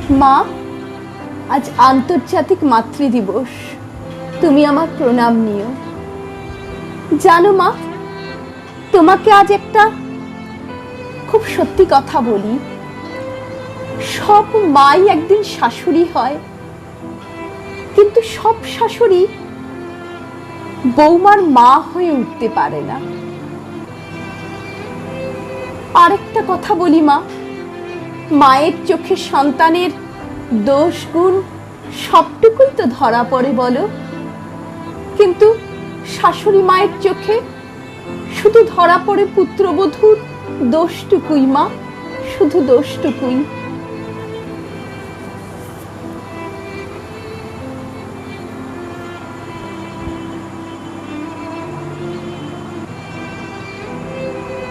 মা, আজ আন্তর্জাতিক মাতৃদিবস। তুমি আমার প্রণাম নিও। জানো মা, তোমাকে আজ একটা খুব সত্যি কথা বলি। সব মাই একদিন শাশুড়ি হয়, কিন্তু সব শাশুড়ি বৌমার মা হয়ে উঠতে পারে না। আরেকটা কথা বলি মা, মায়ের চোখে সন্তানের দোষ গুণ সবটুকুই তো ধরা পড়ে বলো, কিন্তু শাশুড়ি মায়ের চোখে শুধু ধরা পড়ে পুত্রবধূর দোষটুকুই মা, শুধু দোষটুকুই।